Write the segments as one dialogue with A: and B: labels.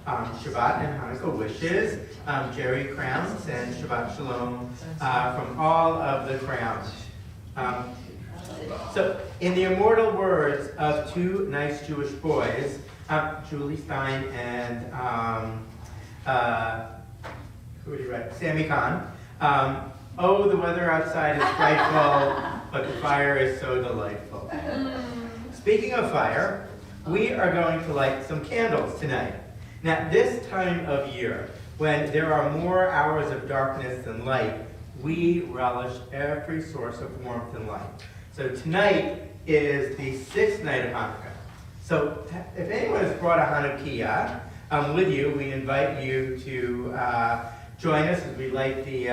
A: Shabbat and Hanukkah wishes, Jerry crowns, and Shabbat Shalom from all of the crowns. So, in the immortal words of two nice Jewish boys, Julie Stein and who did you write? Sammy Kahn. Oh, the weather outside is frightful, but the fire is so delightful. Speaking of fire, we are going to light some candles tonight. Now, this time of year, when there are more hours of darkness than light, we relish every source of warmth and light. So tonight is the 6th night of Hanukkah. So if anyone has brought a Hanukkah with you, we invite you to join us as we light the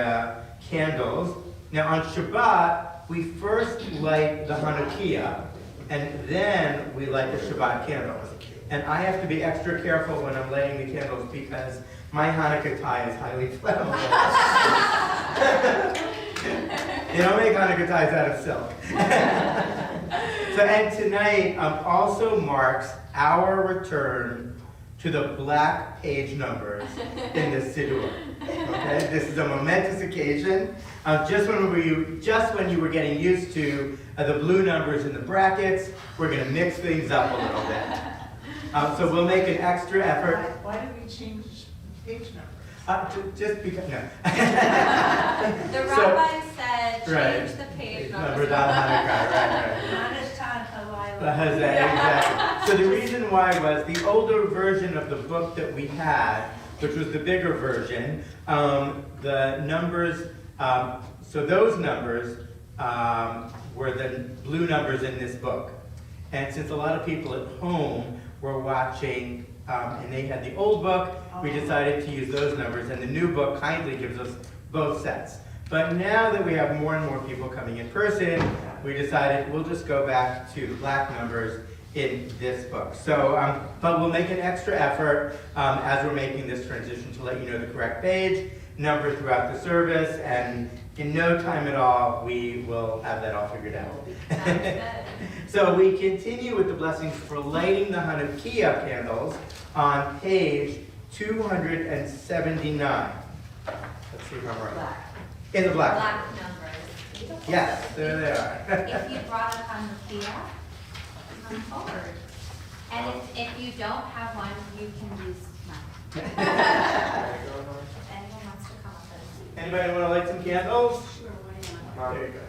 A: candles. Now on Shabbat, we first light the Hanukkah, and then we light the Shabbat candles. And I have to be extra careful when I'm lighting the candles because my Hanukkah tie is highly flammable. They don't make Hanukkah ties out of silk. And tonight also marks our return to the black page numbers in the Siddur. Okay, this is a momentous occasion. Just when you were getting used to the blue numbers in the brackets, we're going to mix things up a little bit. So we'll make an extra effort.
B: Why did we change page numbers?
A: Just because, no.
C: The rabbi said, change the page numbers.
A: On Hanukkah, right. Exactly. So the reason why was the older version of the book that we had, which was the bigger version, the numbers, so those numbers were the blue numbers in this book. And since a lot of people at home were watching and they had the old book, we decided to use those numbers, and the new book kindly gives us both sets. But now that we have more and more people coming in person, we decided we'll just go back to the black numbers in this book. So, but we'll make an extra effort as we're making this transition to let you know the correct page number throughout the service, and in no time at all, we will have that all figured out. So we continue with the blessings for lighting the Hanukkah candles on page 279. Let's see if I'm right.
C: Black.
A: In the black.
C: Black numbers.
A: Yes, there they are.
C: If you brought a Hanukkah, come forward. And if you don't have one, you can use mine. If anyone wants to come with us.
A: Anybody want to light some candles?
B: Sure, why not?
A: There you go.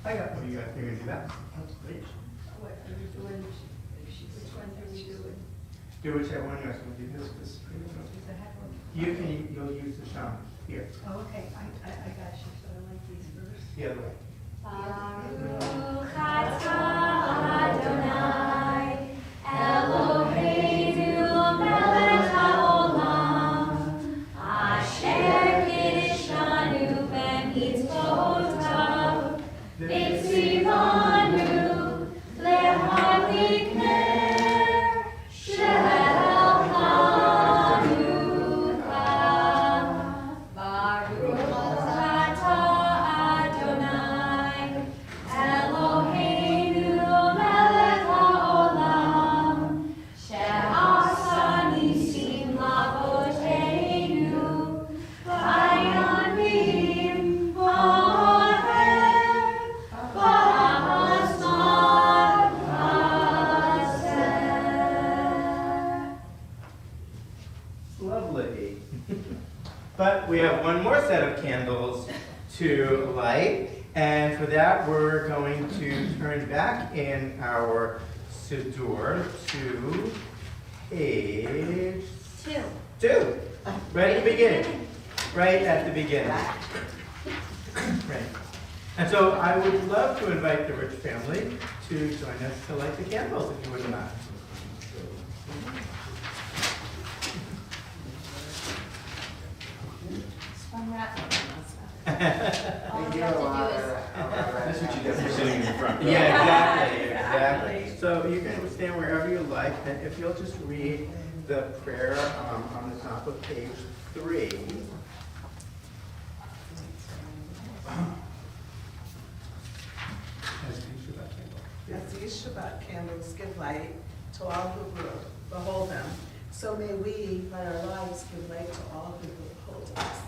A: I got what do you got? You're going to do that? That's great.
B: What are we doing? Which one are we doing?
A: Do whichever one you want to do. This.
B: Is the heck one?
A: You'll use the sham here.
B: Oh, okay, I got you, so I like these first.
A: The other way.
C: Baruch atah Adonai Eloheinu melech haolam asher kiddushanu b'mitzvotav v'tzivanu lehadlik ner shel Hanukkah. Baruch atah Adonai Eloheinu melech haolam she'asa nisim lavoteinu v'yamim ha'oher v'asad haser.
A: Lovely. But we have one more set of candles to light, and for that we're going to turn back in our Siddur to page 2. Right at the beginning. Right at the beginning. Right. And so I would love to invite the Rich family to join us to light the candles, if you wouldn't mind.
C: Spun wrap. All
D: Thank
C: you
D: you.
C: have to do is
D: That's what you get for sitting in front.
A: Yeah, exactly. So you can stand wherever you like, and if you'll just read the prayer on the top of page 3.
E: these Shabbat candles give light to all who behold them. So may we, by our lives, give light to all who behold us,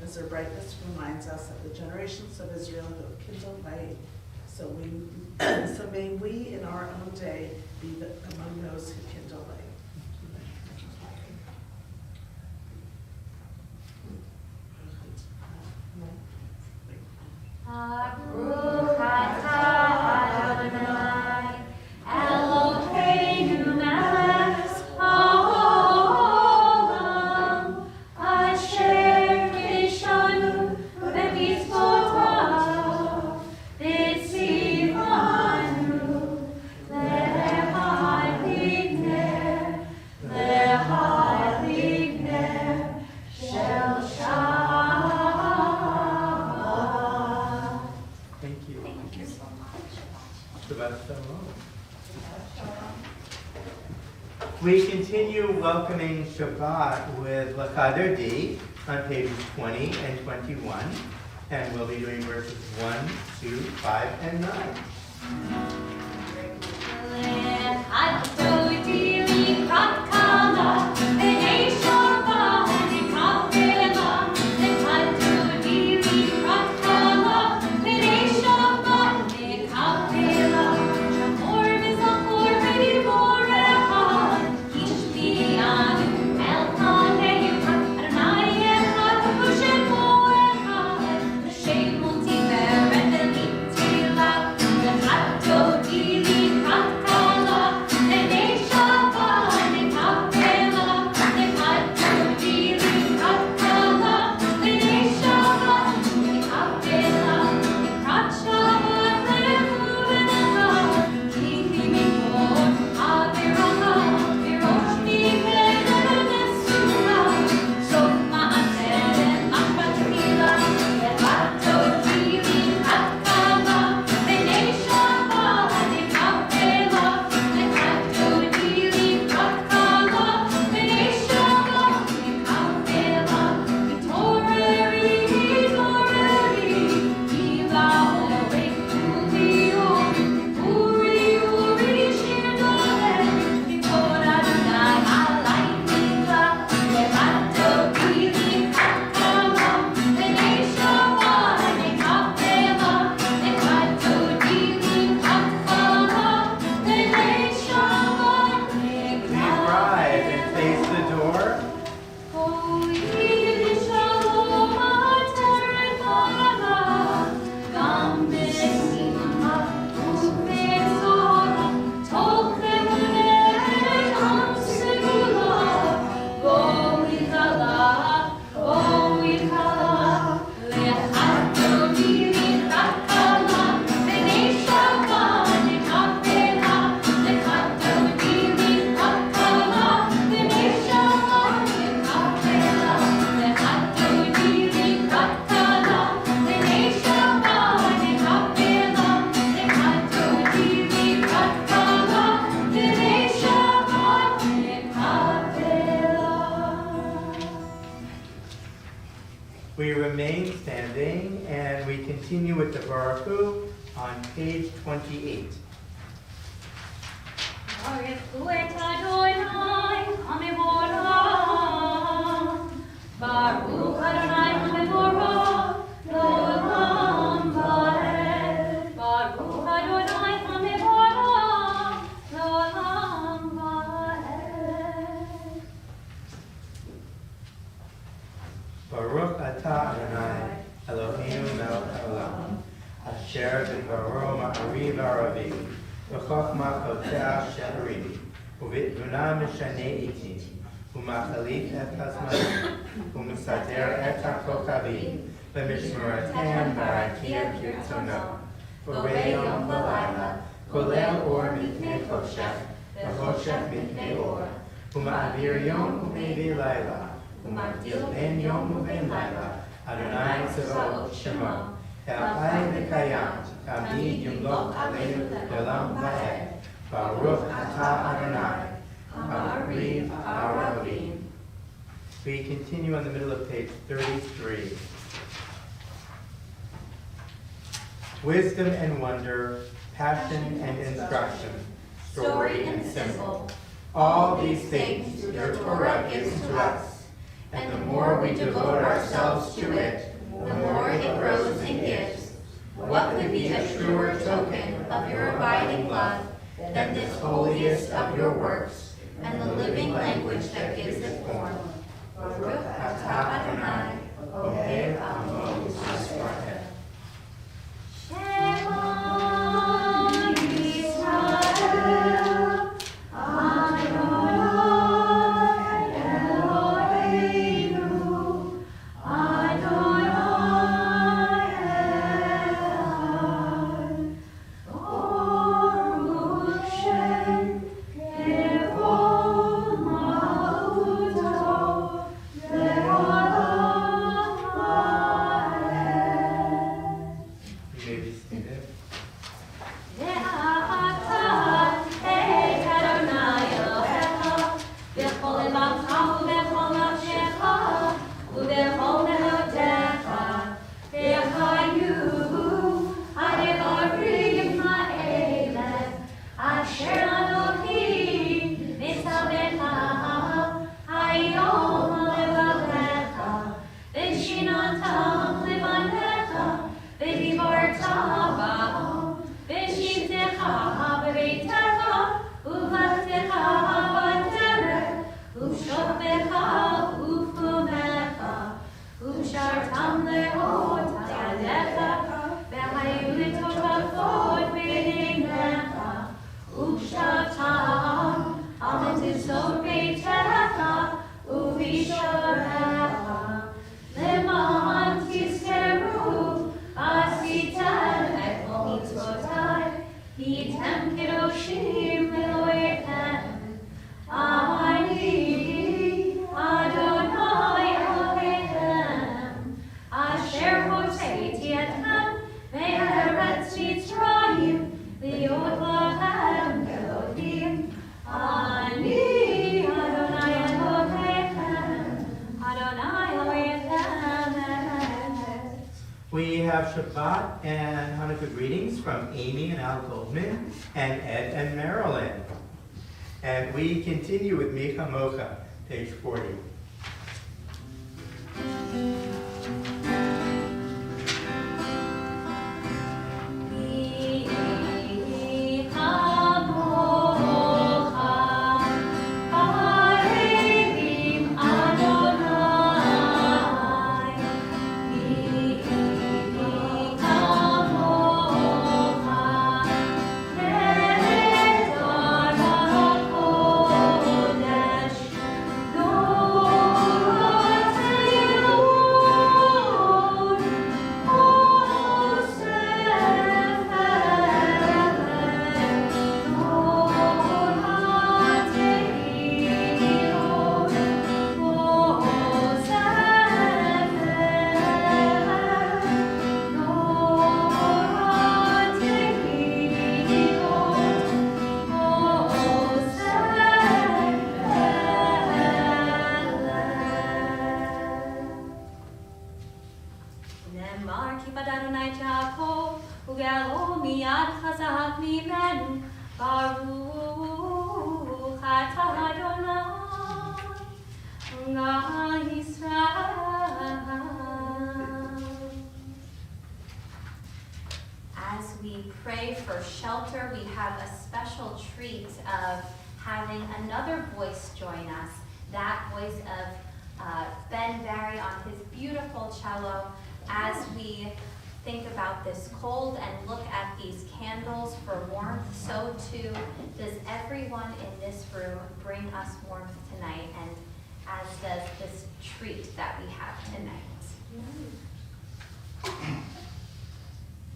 E: as their brightness reminds us of the generations of Israel who have kindled light. So may we in our own day be among those who kindle light.
C: Baruch atah Adonai, Eloheinu melech haolam, asher kishanu b'mitzvotav, v'tzivanu le'hadlik ner shel Shabbat.
A: Thank you.
C: Thank you so much.
A: Shabbat Shalom. We continue welcoming Shabbat with L'Chader D on pages 20 and 21, and we'll be doing verses 1, 2, 5, and 9. We remain standing and we continue with the Baruch Hu on page 28.
C: Baruch Hu et Adonai hamevorach, Baruch Adonai hamevorach, L'olam va'ed. Baruch Adonai hamevorach, L'olam va'ed.
A: Baruch atah Adonai Eloheinu melech haolam, asher b'dvaro ma'ariv aravi, v'chokhmah koteach she'aridi, u'v'tbuna mishaneh iti, u'machalif et hazmanim, u'misader et ha'kokavim, v'mishmaratem barakia kirtzonah, v'reyom v'layla, kolel or mipnei choshech, v'choshech mipnei or, u'ma'avir yom u'mevi layla, ומבדיל בין יום ובין לילה, אדוני צבאות שמו, אלוהי וקיים, תמיד ימלוך עלינו לעולם ועד, ברוך אתה אדוני, המקריב הרבים. We continue on the middle of page 33. Wisdom and wonder passion and instruction,
C: story and symbol.
A: All these things your Torah gives to us, and the more we devote ourselves to it, the more it grows and gives. What could be a truer token of your abiding love than this holiest of your works, and the living language that gives it form? Baruch atah Adonai, Ohev Amo Yisrael. Shema Yisrael, Adonai Eloheinu, Adonai Echad. Baruch Shem Kevod Malchuto Le'olam Va'ed. You may be seated. We have Shabbat and Hanukkah greetings from Amy and Al Goldman and Ed and Marilyn. And we continue with Micha Mocha, page 40. As we pray for shelter, we have a special treat of having another voice join us, that voice of Ben Barry on his beautiful cello, as we think about this cold and look at these candles for warmth. So too does everyone in this room bring us warmth tonight, and as does this treat that we have tonight.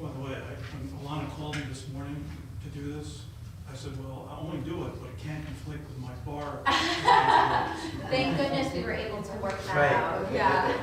F: By the way, when Alana called me this morning to do this, I said, well, I'll only do it, but it can't conflict with my bar.
C: Thank goodness we were able to work that
A: Right.
C: out. Yeah.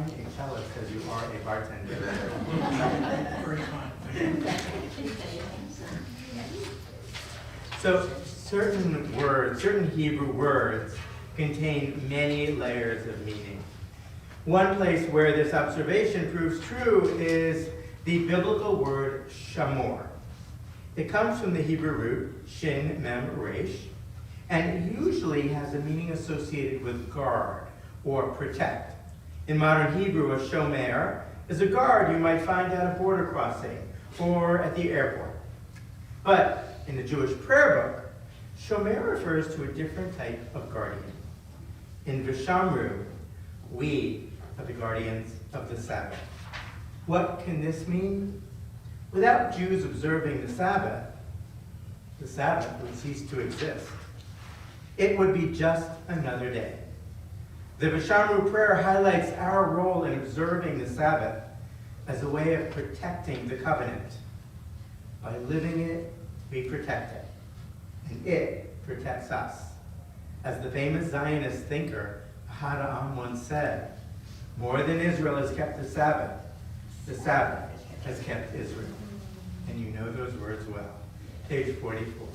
A: buying a chalice because you are a bartender.
F: Very kind. Thank you.
A: So certain words, certain Hebrew words contain many layers of meaning. One place where this observation proves true is the biblical word shamor. It comes from the Hebrew root shin mem resh, and it usually has a meaning associated with guard or protect. In modern Hebrew, a shomer is a guard you might find at a border crossing or at the airport. But in the Jewish prayer book, shomer refers to a different type of guardian. In Vishamru, we are the guardians of the Sabbath. What can this mean? Without Jews observing the Sabbath would cease to exist. It would be just another day. The Vishamru prayer highlights our role in observing the Sabbath as a way of protecting the covenant. By living it, we protect it, and it protects us. As the famous Zionist thinker Ahad Ha'am once said, more than Israel has kept the Sabbath has kept Israel. And you know those words well. Page 44.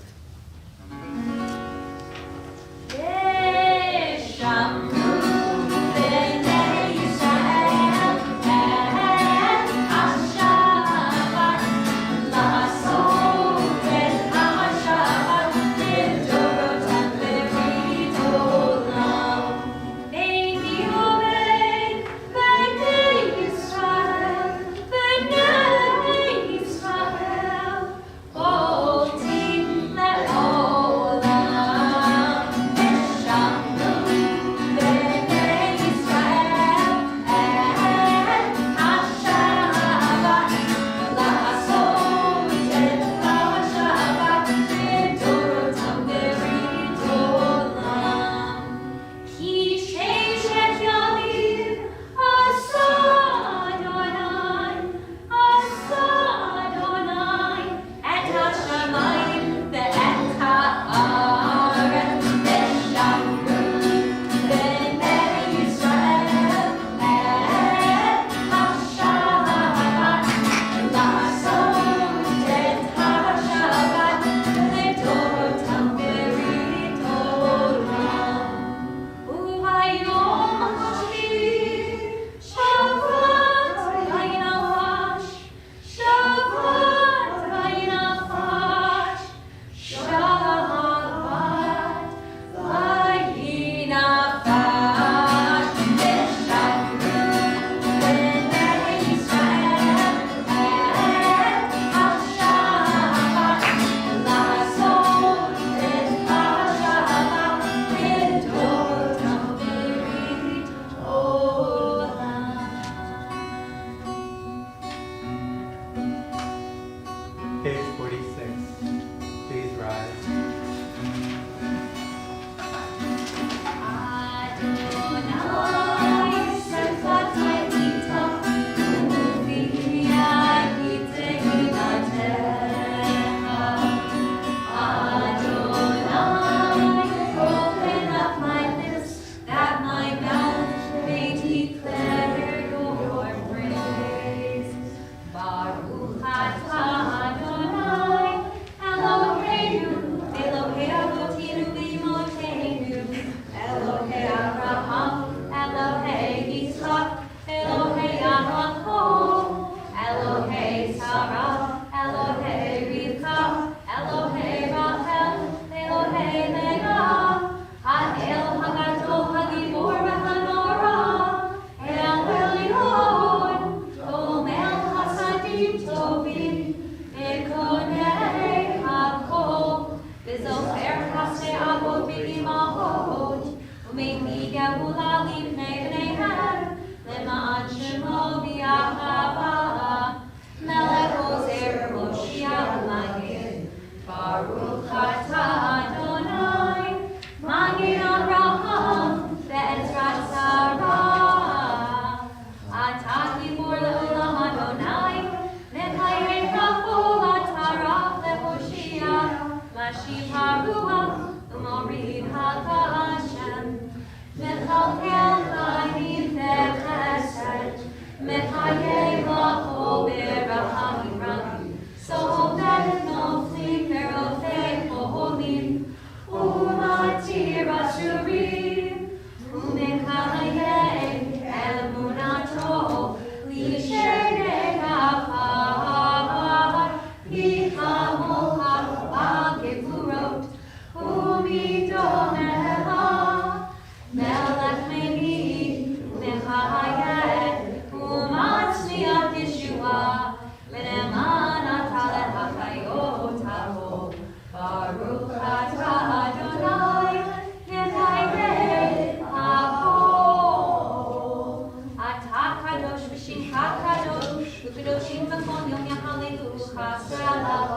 C: kadosh v'shem hakadosh v'kadoshim v'kol yom yahaleluha salah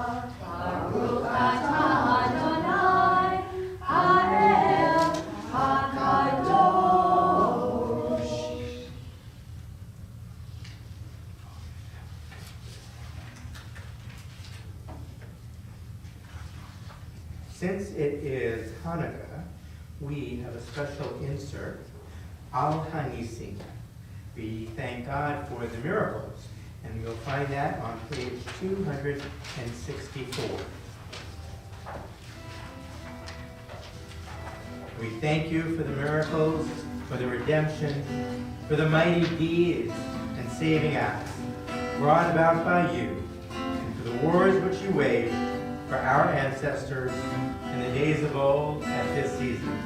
C: Baruch atah Adonai Ha'el HaKadosh.
A: Since it is Hanukkah, we have a special insert, Al Hanisim. We thank God for the miracles, and you'll find that on page 264. We thank you for the miracles, for the redemption, for the mighty deeds and saving acts brought about by you, and for the wars which you waged for our ancestors in the days of old at this season.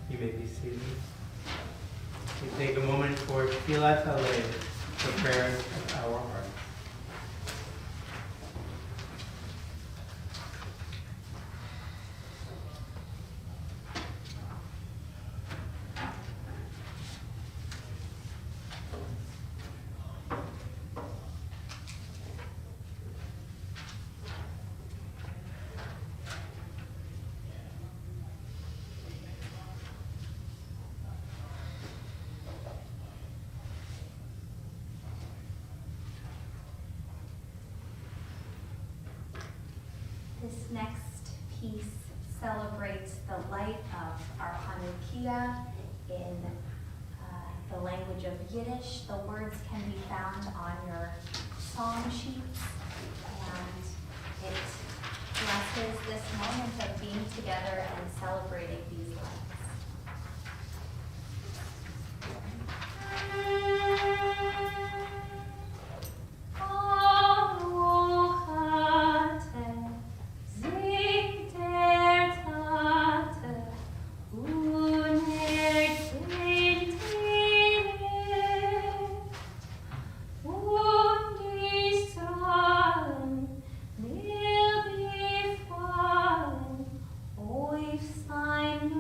A: You may be seated. We take a moment for Tfilat Halev, the prayers of our heart.
C: This next piece celebrates the light of our Hanukkah in the language of Yiddish. The words can be found on your song sheets, and it blesses this moment of being together and celebrating these lights.
G: Sein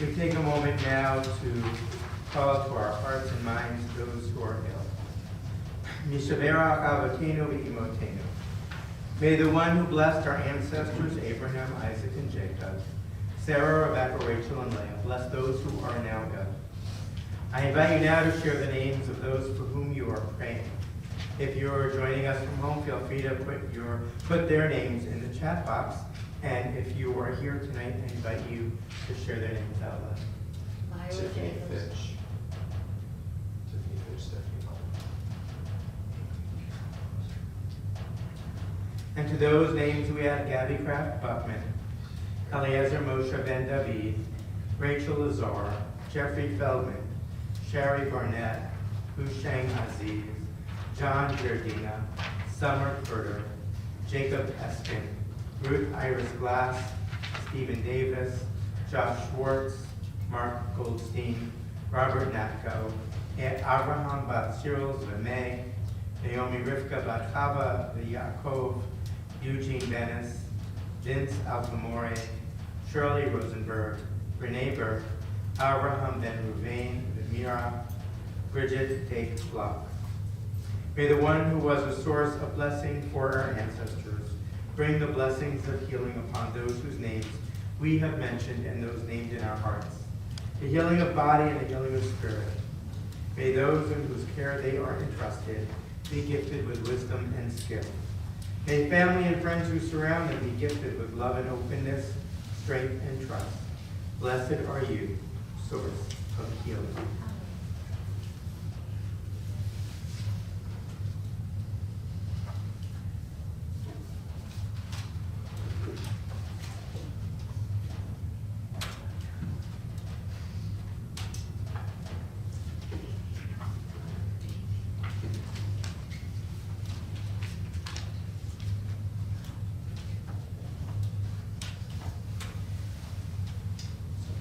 A: We take a moment now to call to our hearts and minds those who are ill. Mishaberach Avotenu v'Imotenu. May the one who blessed our ancestors, Abraham, Isaac, and Jacob, Sarah, Rebecca, Rachel, and Leah, bless those who are now ill. I invite you now to share the names of those for whom you are praying. If you are joining us from home, feel free to put their names in the chat box. And if you are here tonight, I invite you to share their names out loud.
B: Myra
D: Tiffany
B: Davis.
D: Fitch. Tiffany Fitch, Stephanie Cole.
A: And to those names we add Gabby Kraft Buckman, Eliezer Moshe Ben David, Rachel Lazar, Jeffrey Feldman, Sherry Barnett, Hushang Aziz, John Giardina, Summer Furter, Jacob Eskin, Ruth Iris Glass, Stephen Davis, Josh Schwartz, Mark Goldstein, Robert Natko, Abraham Bat Cyril Zvemay, Naomi Rivka Bat Chava Yaakov, Eugene Bennis, Vince Altamore, Shirley Rosenberg, Renee Burke, Abraham Ben Ruvain, Mira, Bridget Tate Block. May the one who was a source of blessing for our ancestors bring the blessings of healing upon those whose names we have mentioned and those named in our hearts. The healing of body and the healing of spirit. May those in whose care they are entrusted be gifted with wisdom and skill. May family and friends who surround them be gifted with love and openness, strength and trust. Blessed are you, source of healing.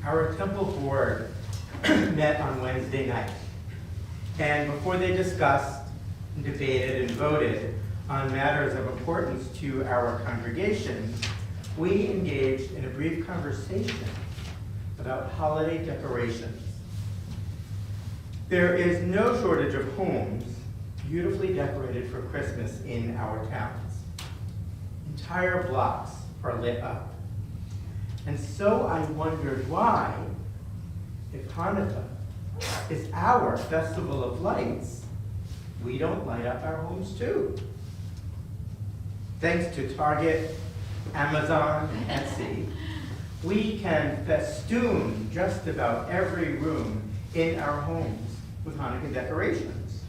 A: Our temple board met on Wednesday night, and before they discussed, debated, and voted on matters of importance to our congregation, we engaged in a brief conversation about holiday decorations. There is no shortage of homes beautifully decorated for Christmas in our towns. Entire blocks are lit up. And so I wondered why, if Hanukkah is our festival of lights, we don't light up our homes too. Thanks to Target, Amazon, and Etsy, we can festoon just about every room in our homes with Hanukkah decorations.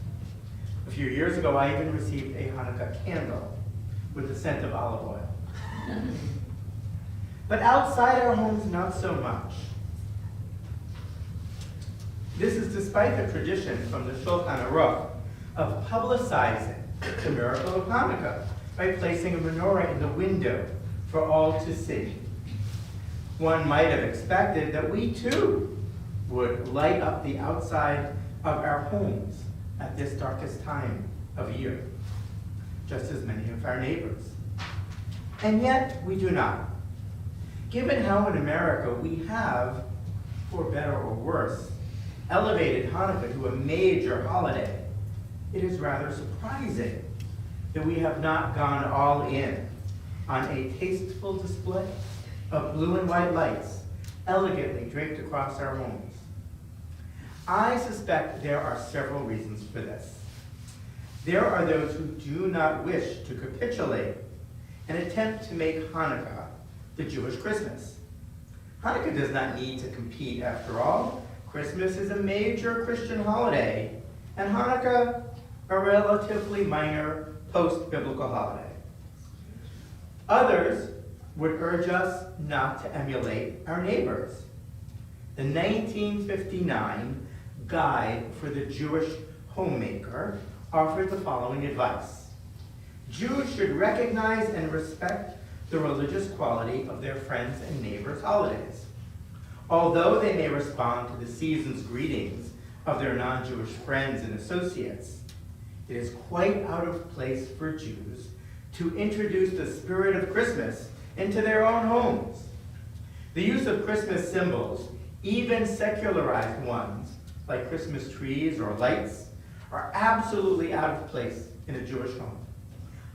A: A few years ago, I even received a Hanukkah candle with the scent of olive oil. But outside our homes, not so much. This is despite the tradition from the Shulchan Aruch of publicizing the miracle of Hanukkah by placing a menorah in the window for all to see. One might have expected that we too would light up the outside of our homes at this darkest time of year, just as many of our neighbors. And yet we do not. Given how in America we have, for better or worse, elevated Hanukkah to a major holiday, it is rather surprising that we have not gone all in on a tasteful display of blue and white lights elegantly draped across our homes. I suspect there are several reasons for this. There are those who do not wish to capitulate and attempt to make Hanukkah the Jewish Christmas. Hanukkah does not need to compete after all. Christmas is a major Christian holiday, and Hanukkah a relatively minor post-biblical holiday. Others would urge us not to emulate our neighbors. The 1959 Guide for the Jewish Homemaker offered the following advice. Jews should recognize and respect the religious quality of their friends and neighbors' holidays. Although they may respond to the season's greetings of their non-Jewish friends and associates, it is quite out of place for Jews to introduce the spirit of Christmas into their own homes. The use of Christmas symbols Even secularized ones, like Christmas trees or lights, are absolutely out of place in a Jewish home.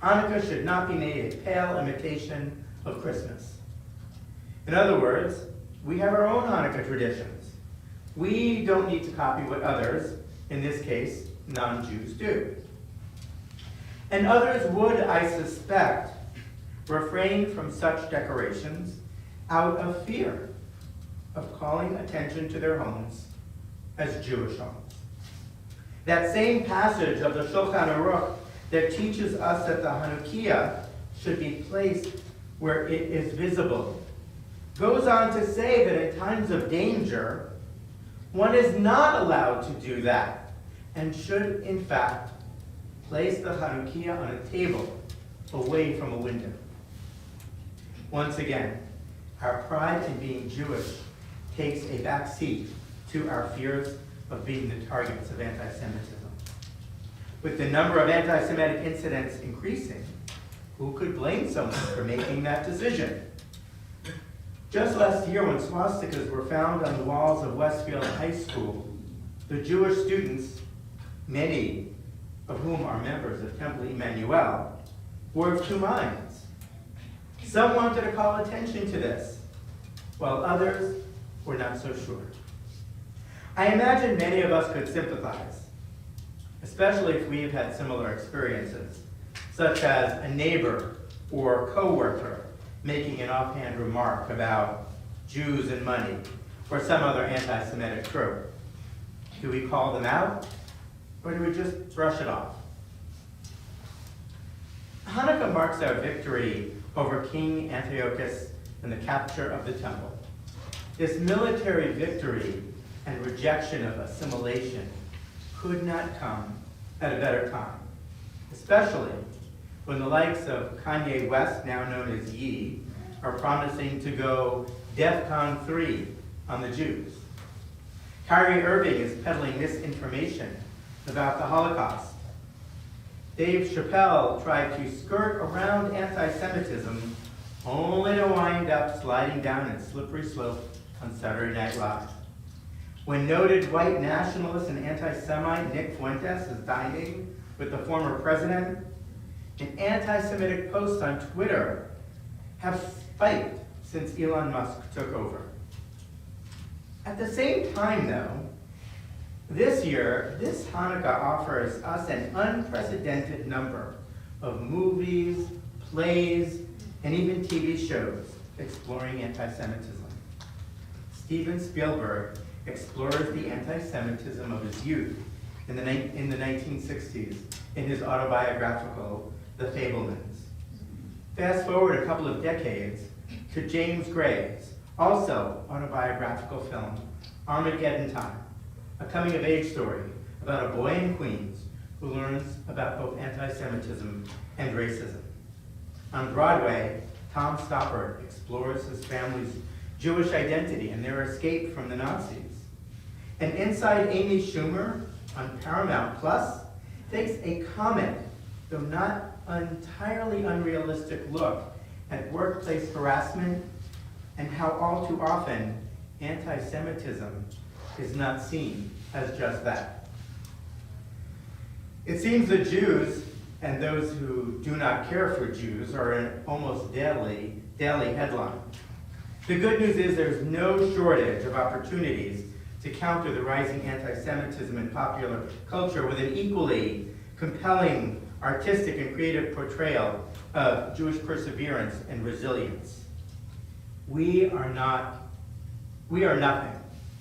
A: Hanukkah should not be made a pale imitation of Christmas. In other words, we have our own Hanukkah traditions. We don't need to copy what others, in this case, non-Jews, do. And others would, I suspect, refrain from such decorations out of fear of calling attention to their homes as Jewish homes. That same passage of the Shulchan Aruch that teaches us that the Hanukkah should be placed where it is visible goes on to say that in times of danger, one is not allowed to do that and should, in fact, place the Hanukkah on a table away from a window. Once again, our pride in being Jewish takes a back seat to our fears of being the targets of anti-Semitism. With the number of anti-Semitic incidents increasing, who could blame someone for making that decision? Just last year, when swastikas were found on the walls of Westfield High School, the Jewish students, many of whom are members of Temple Emanu-El, were of two minds. Some wanted to call attention to this, while others were not so sure. I imagine many of us could sympathize, especially if we've had similar experiences, such as a neighbor or coworker making an offhand remark about Jews and money, or some other anti-Semitic trope. Do we call them out, or do we just brush it off? Hanukkah marks our victory over King Antiochus and the capture of the temple. This military victory and rejection of assimilation could not come at a better time, especially when the likes of Kanye West, now known as Ye, are promising to go DEFCON 3 on the Jews. Kyrie Irving is peddling misinformation about the Holocaust. Dave Chappelle tried to skirt around anti-Semitism only to wind up sliding down a slippery slope on Saturday Night Live. When noted white nationalist and anti-Semite Nick Fuentes is dining with the former president, and anti-Semitic posts on Twitter have spiked since Elon Musk took over. At the same time, though, this year, this Hanukkah offers us an unprecedented number of movies, plays, and even TV shows exploring anti-Semitism. Steven Spielberg explores the anti-Semitism of his youth in the 1960s in his autobiographical, The Fabelmans. Fast forward a couple of decades to James Gray's, also autobiographical film, Armageddon Time, a coming-of-age story about a boy in Queens who learns about both anti-Semitism and racism. On Broadway, Tom Stoppard explores his family's Jewish identity and their escape from the Nazis. And Inside Amy Schumer on Paramount Plus takes a comic, though not entirely unrealistic, look at workplace harassment and how all too often anti-Semitism is not seen as just that. It seems the Jews and those who do not care for Jews are an almost daily headline. The good news is there's no shortage of opportunities to counter the rising anti-Semitism in popular culture with an equally compelling artistic and creative portrayal of Jewish perseverance and resilience. We are nothing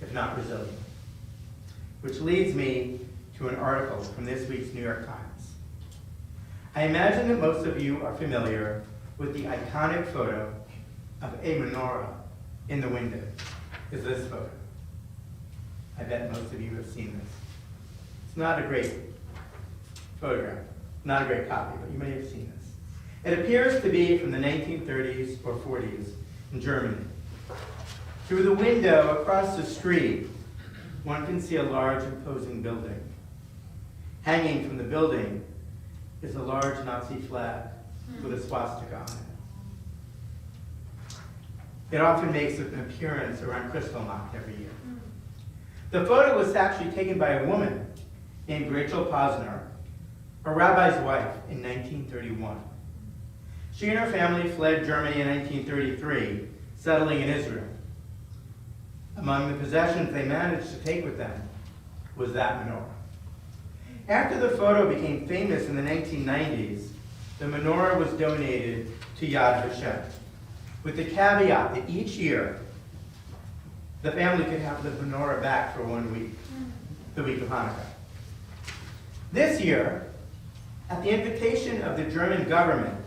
A: if not resilient. Which leads me to an article from this week's New York Times. I imagine that most of you are familiar with the iconic photo of a menorah in the window. Is this photo? I bet most of you have seen this. It's not a great photograph, not a great copy, but you may have seen this. It appears to be from the 1930s or 40s in Germany. Through the window across the street, one can see a large, imposing building. Hanging from the building is a large Nazi flag with a swastika on it. It often makes an appearance around Kristallnacht every year. The photo was actually taken by a woman named Rachel Posner, a rabbi's wife, in 1931. She and her family fled Germany in 1933, settling in Israel. Among the possessions they managed to take with them was that menorah. After the photo became famous in the 1990s, the menorah was donated to Yad Vashem, with the caveat that each year the family could have the menorah back for 1 week, the week of Hanukkah. This year, at the invitation of the German government,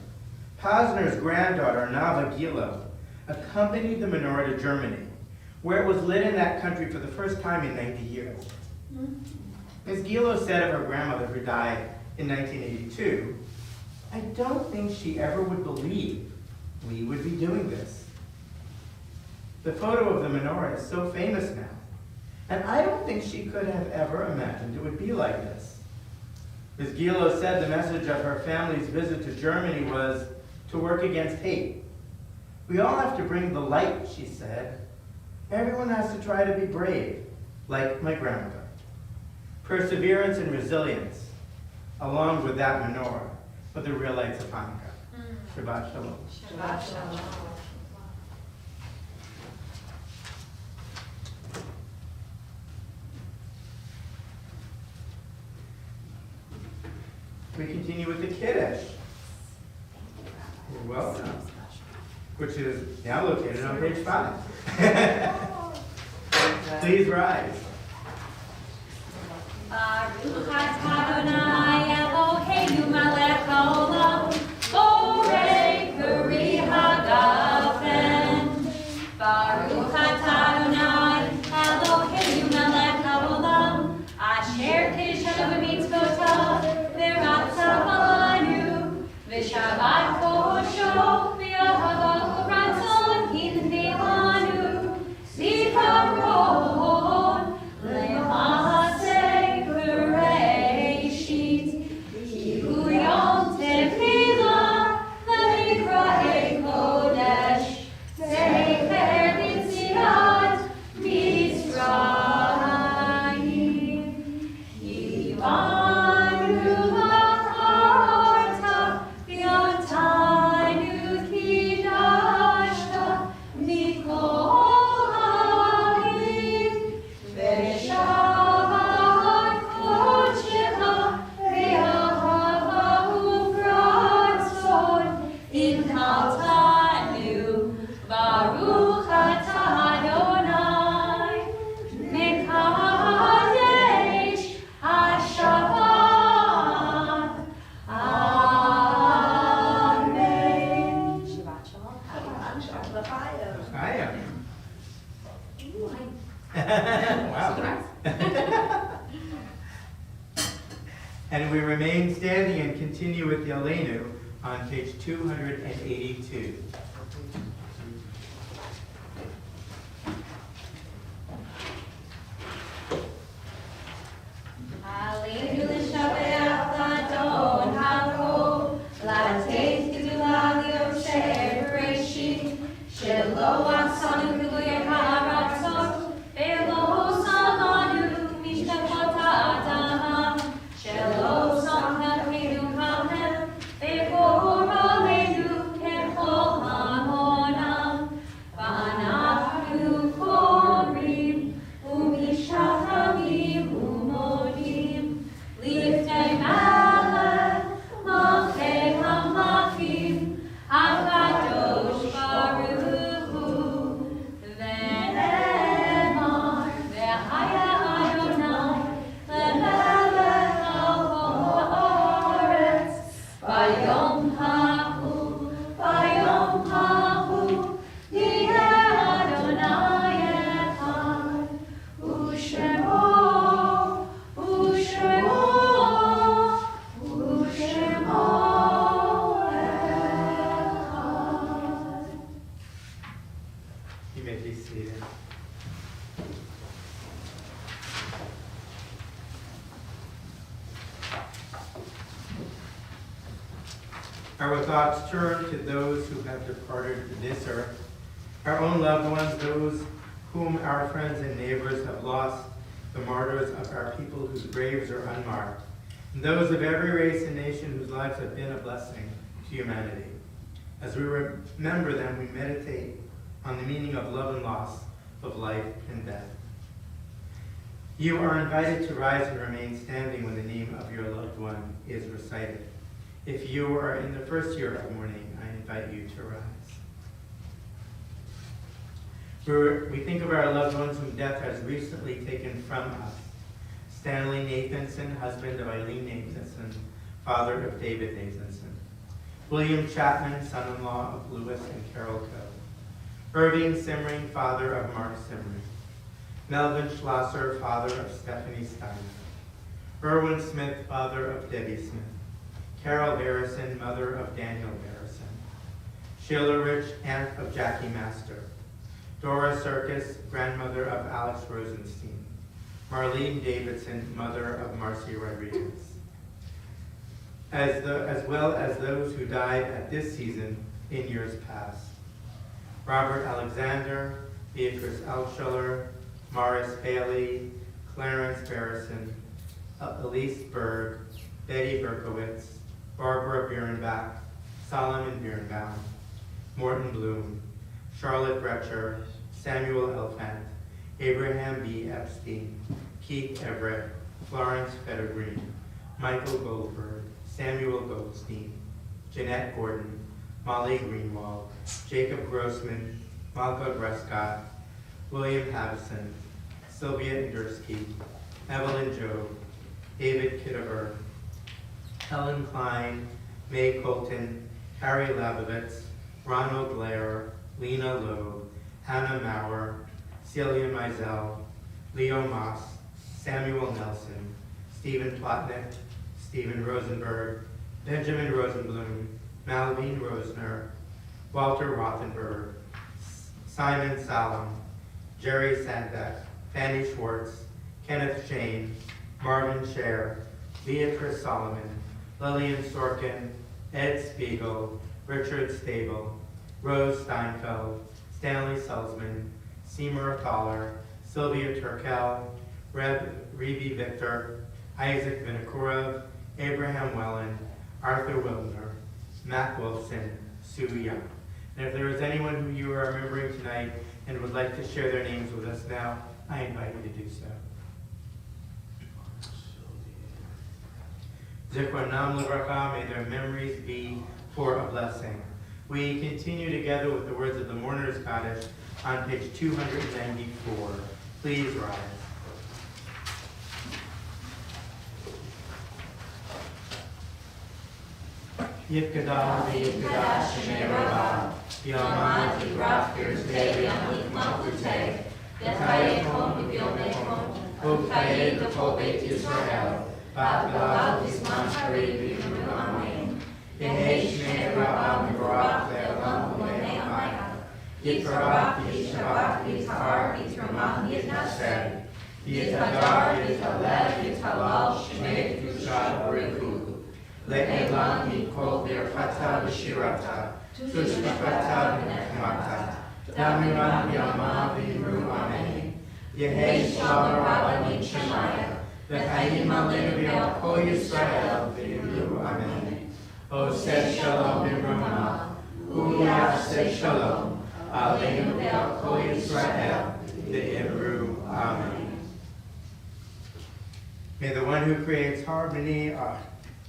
A: Posner's granddaughter, Nava Gilo, accompanied the menorah to Germany, where it was lit in that country for the first time in 90 years. Ms. Gilo said of her grandmother, who died in 1982, "I don't think she ever would believe we would be doing this." The photo of the menorah is so famous now, and I don't think she could have ever imagined it would be like this. Ms. Gilo said the message of her family's visit to Germany was to work against hate. "We all have to bring the light," she said. "Everyone has to try to be brave, like my grandmother." Perseverance and resilience, along with that menorah, are the real lights of Hanukkah. Shabbat Shalom.
B: Shabbat Shalom.
A: We continue with the Kiddush. You're welcome. Which is now located on page 5. Please rise.
G: Baruch atah Adonai Eloheinu melech haolam, borei peri hagafen. Baruch atah Adonai Eloheinu melech haolam, asher kiddushanu b'mitzvotav, v'ratzah b'nu, v'shabbat kodosho, v'yahavahu ratzon hinei lanu, zikaron le'ma'aseh
A: Wow. And we remain standing and continue with the Emanu on page 282. Our thoughts turn to those who have departed this earth. our own loved ones, those whom our friends and neighbors have lost, the martyrs of our people whose graves are unmarked, and those of every race and nation whose lives have been a blessing to humanity. As we remember them, we meditate on the meaning of love and loss, of life and death. You are invited to rise and remain standing when the name of your loved one is recited. If you are in the first year of mourning, I invite you to rise. We think of our loved ones whom death has recently taken from us. Stanley Nathanson, husband of Eileen Nathanson, father of David Nathanson. William Chapman, son-in-law of Lewis and Carol Coe. Irving Simmering, father of Mark Simmering. Melvin Schlosser, father of Stephanie Steiner. Erwin Smith, father of Debbie Smith. Carol Harrison, mother of Daniel Harrison. Sheila Rich, aunt of Jackie Master. Dora Serkis, grandmother of Alex Rosenstein. Marlene Davidson, mother of Marcy Rodriguez. As well as those who died at this season in years past. Robert Alexander, Beatrice Altschuler, Morris Haley, Clarence Harrison, Elise Berg, Betty Berkowitz, Barbara Bierenbach, Solomon Birnbaum, Morton Bloom, Charlotte Brecher, Samuel Elfant, Abraham B. Epstein, Keith Everett, Florence Fettergreen, Michael Goldberg, Samuel Goldstein, Jeanette Gordon, Molly Greenwald, Jacob Grossman, Malka Prescott, William Havison, Sylvia Endersky, Evelyn Jobe, David Kittiver, Helen Klein, May Colton, Harry Labovitz, Ronald Blair, Lena Loeb, Hannah Maurer, Celia Mizell, Leo Moss, Samuel Nelson, Stephen Plotnick, Stephen Rosenberg, Benjamin Rosenblum, Malvine Rosner, Walter Rothenberg, Simon Salem, Jerry Sandak, Fanny Schwartz, Kenneth Shane, Marvin Scher, Beatrice Solomon, Lillian Sorkin, Ed Spiegel, Richard Stable, Rose Steinfeld, Stanley Salzman, Seymour Thaler, Sylvia Turkel, Revi Victor, Isaac Vinokurov, Abraham Wellen, Arthur Wilner, Matt Wilson, Sue Young. And if there is anyone who you are remembering tonight and would like to share their names with us now, I invite you to do so. Zikronam Livracha, may their memories be for a blessing. We continue together with the words of the Mourner's Kaddish on page 294. Please rise. Yipkadah v'yipkadah shemei rabah, yamad yivrach kirzei yamlik malchutei, v'chayekom v'yomeikom, v'chayei v'kol beit Yisrael, v'avgalav b'zman harei v'yimru amen. Yehei shmei rabah v'barach le'olam u'le'nei amayah. Yitzrach v'yishabach v'yitzhar v'yitzramach v'yitnaseh, v'yitadar v'yitalev v'yitalal shmei v'yushad v'richu. Le'elam mikol v'irchata v'shirata, tushmachata v'nechmata, damiram yama v'yimru amen. Yehei shalom rabbanim shemaya, v'chayim aleinu v'al kol Yisrael v'yimru amen. Oseh shalom b'brahma, u'yaseh shalom, aleinu v'al kol Yisrael v'yimru amen. May the one who creates harmony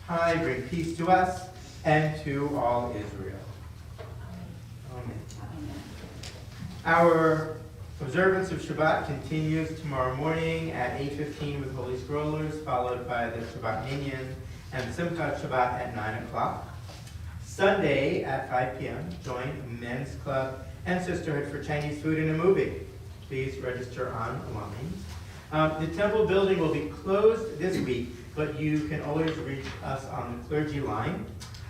A: high bring peace to us and to all Israel. Amen. Our observance of Shabbat continues tomorrow morning at 8:15 with Holy Scrollers, followed by the Shabbat Minyan and Simchat Shabbat at 9 o'clock. Sunday at 5 p.m., join Men's Club and Sisterhood for Chinese food and a movie. Please register online. The temple building will be closed this week, but you can always reach us on the clergy line.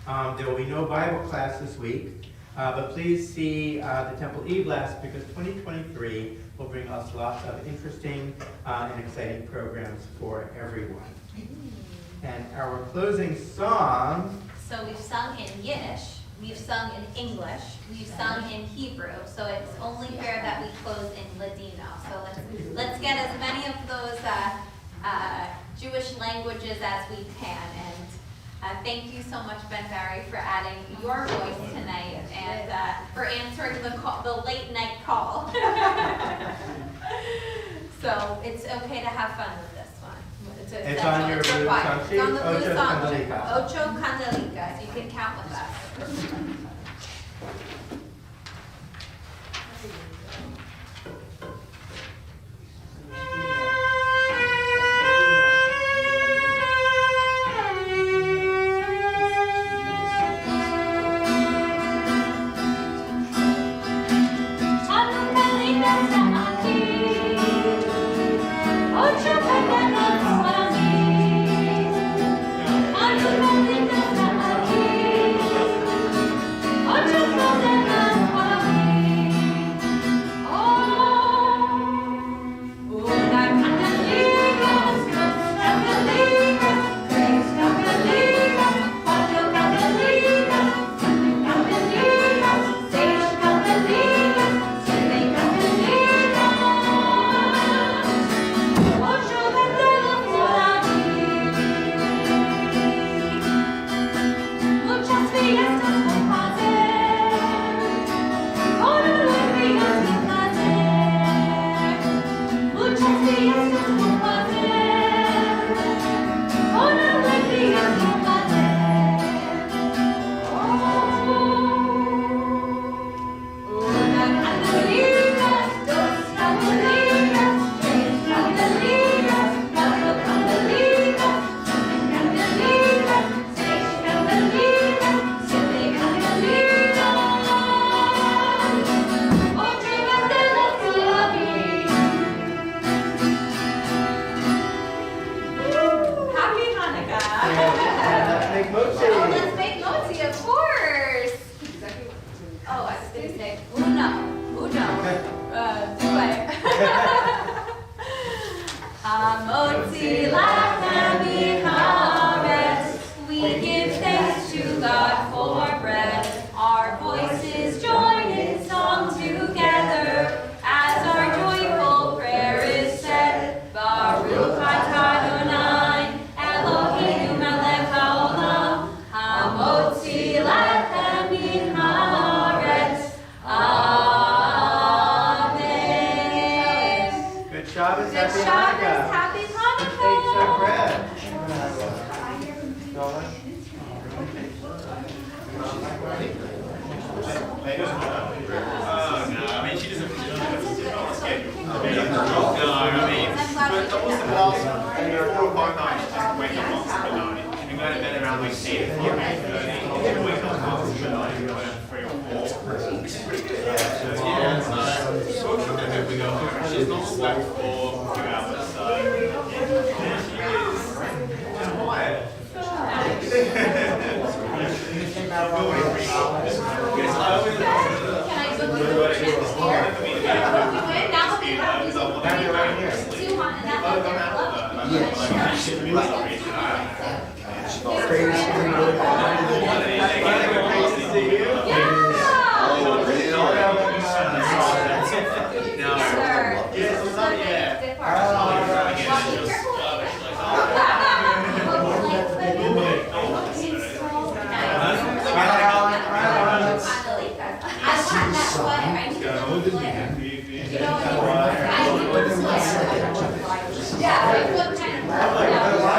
A: There will be no Bible class this week, but please see the temple e-blast because 2023 will bring us lots of interesting and exciting programs for everyone. And our closing song.
C: So we've sung in Yiddish, we've sung in English, we've sung in Hebrew, so it's only fair that we close in Ladino. So let's get as many of those Jewish languages as we can. And thank you so much, Ben Barry, for adding your voice tonight and for answering the late night call. So it's okay to have fun with this one.
A: It's on your blue
C: required.
A: song sheet,
C: It's on the blue
A: Ocho
C: song sheet.
A: Candelicas.
C: Ocho Candelicas, you can count with us.
A: Shabbos,
C: Good
A: happy
C: Shabbos,
A: Hanukkah.
C: happy Hanukkah.
A: Take some bread.
H: She's not slept for 2 hours, so.
C: I